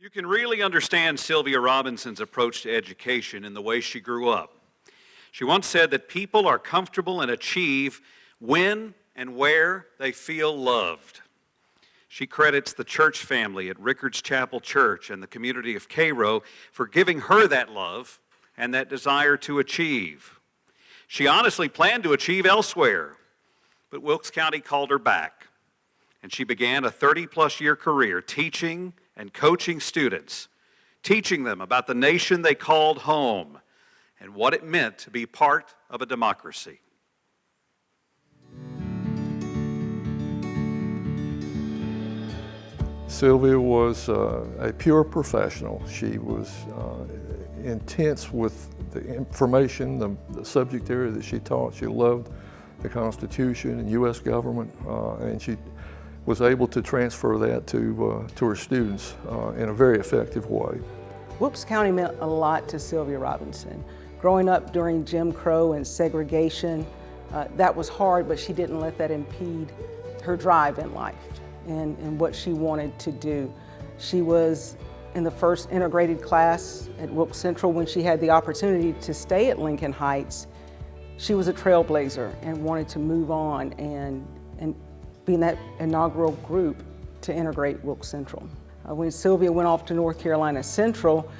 You can really understand Silvia Robinson's approach to education in the way she grew up. She once said that people are comfortable and achieve when and where they feel loved. She credits the church family at Rickard's Chapel Church and the community of Cairo for giving her that love and that desire to achieve. She honestly planned to achieve elsewhere, but Wilkes County called her back, and she began a 30-plus year career teaching and coaching students, teaching them about the nation they called home and what it meant to be part of a democracy. Silvia was a pure professional. She was intense with the information, the subject area that she taught. She loved the Constitution and U.S. government, and she was able to transfer that to her students in a very effective way. Wilkes County meant a lot to Silvia Robinson. Growing up during Jim Crow and segregation, that was hard, but she didn't let that impede her drive in life and what she wanted to do. She was in the first integrated class at Wilkes Central when she had the opportunity to stay at Lincoln Heights. She was a trailblazer and wanted to move on and be in that inaugural group to integrate Wilkes Central. When Silvia went off to North Carolina Central,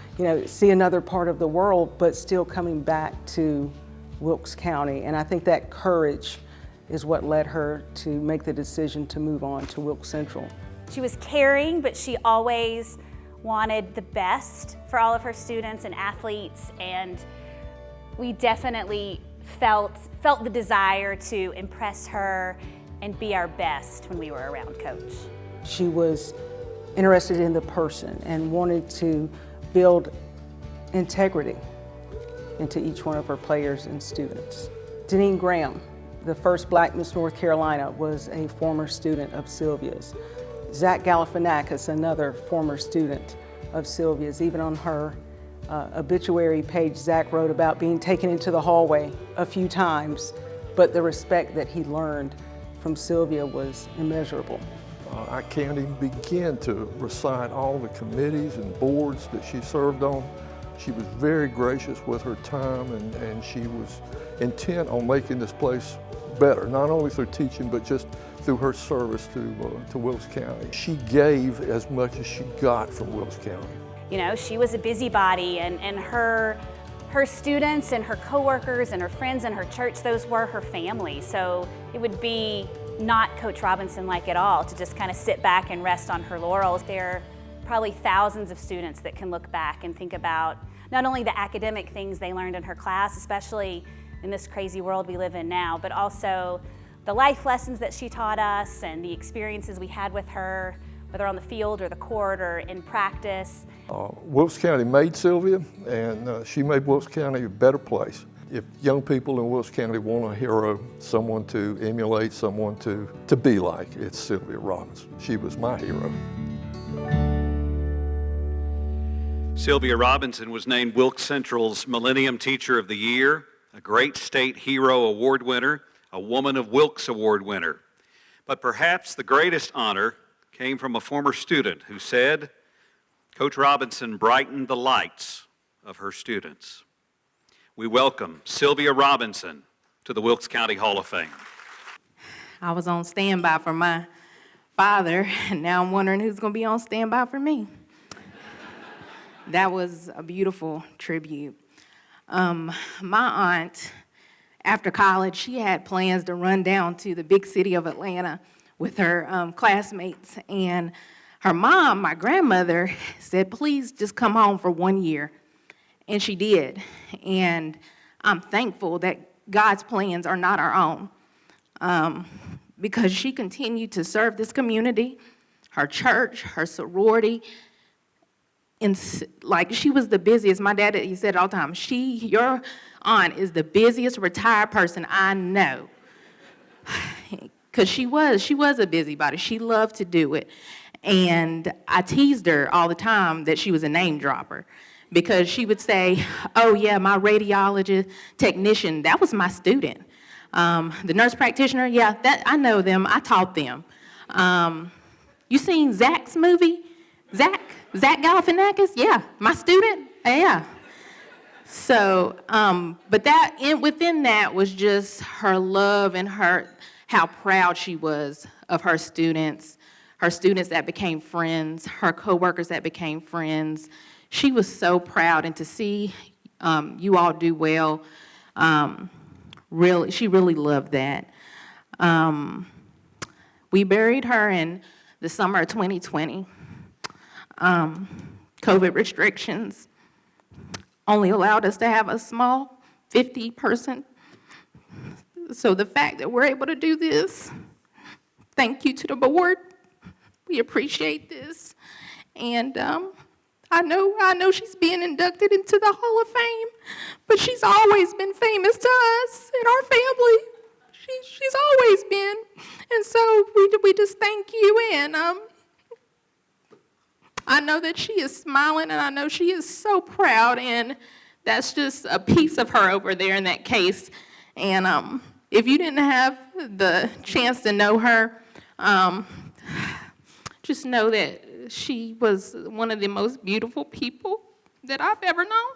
see another part of the world, but still coming back to Wilkes County. And I think that courage is what led her to make the decision to move on to Wilkes Central. She was caring, but she always wanted the best for all of her students and athletes, and we definitely felt the desire to impress her and be our best when we were around Coach. She was interested in the person and wanted to build integrity into each one of her players and students. Deneen Graham, the first Black Miss North Carolina, was a former student of Silvia's. Zach Galifianakis, another former student of Silvia's. Even on her obituary page, Zach wrote about being taken into the hallway a few times, but the respect that he learned from Silvia was immeasurable. I can't even begin to recite all the committees and boards that she served on. She was very gracious with her time, and she was intent on making this place better, not only through teaching, but just through her service to Wilkes County. She gave as much as she got from Wilkes County. She was a busybody, and her students and her coworkers and her friends and her church, those were her family. So it would be not Coach Robinson-like at all to just kind of sit back and rest on her laurels. There are probably thousands of students that can look back and think about not only the academic things they learned in her class, especially in this crazy world we live in now, but also the life lessons that she taught us and the experiences we had with her, whether on the field or the court or in practice. Wilkes County made Silvia, and she made Wilkes County a better place. If young people in Wilkes County want a hero, someone to emulate, someone to be like, it's Silvia Robinson. She was my hero. Silvia Robinson was named Wilkes Central's Millennium Teacher of the Year, a Great State Hero Award winner, a Woman of Wilkes Award winner. But perhaps the greatest honor came from a former student who said, Coach Robinson brightened the lights of her students. We welcome Silvia Robinson to the Wilkes County Hall of Fame. I was on standby for my father, and now I'm wondering who's going to be on standby for me. That was a beautiful tribute. My aunt, after college, she had plans to run down to the big city of Atlanta with her classmates, and her mom, my grandmother, said, please just come home for 1 year. And she did, and I'm thankful that God's plans are not our own, because she continued to serve this community, her church, her sorority, and she was the busiest. My dad, he said it all the time, your aunt is the busiest retired person I know, because she was a busybody. She loved to do it, and I teased her all the time that she was a name dropper. Because she would say, oh yeah, my radiologist technician, that was my student. The nurse practitioner, yeah, I know them, I taught them. You seen Zach's movie? Zach? Zach Galifianakis, yeah. My student, yeah. So, but within that was just her love and how proud she was of her students that became friends, her coworkers that became friends. She was so proud, and to see you all do well, she really loved that. We buried her in the summer of 2020. COVID restrictions only allowed us to have a small 50-person. So the fact that we're able to do this, thank you to the board. We appreciate this. And I know she's being inducted into the Hall of Fame, but she's always been famous to us and our family. She's always been. And so we just thank you. And I know that she is smiling, and I know she is so proud, and that's just a piece of her over there in that case. And if you didn't have the chance to know her, just know that she was one of the most beautiful people that I've ever known.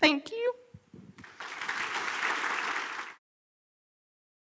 Thank you.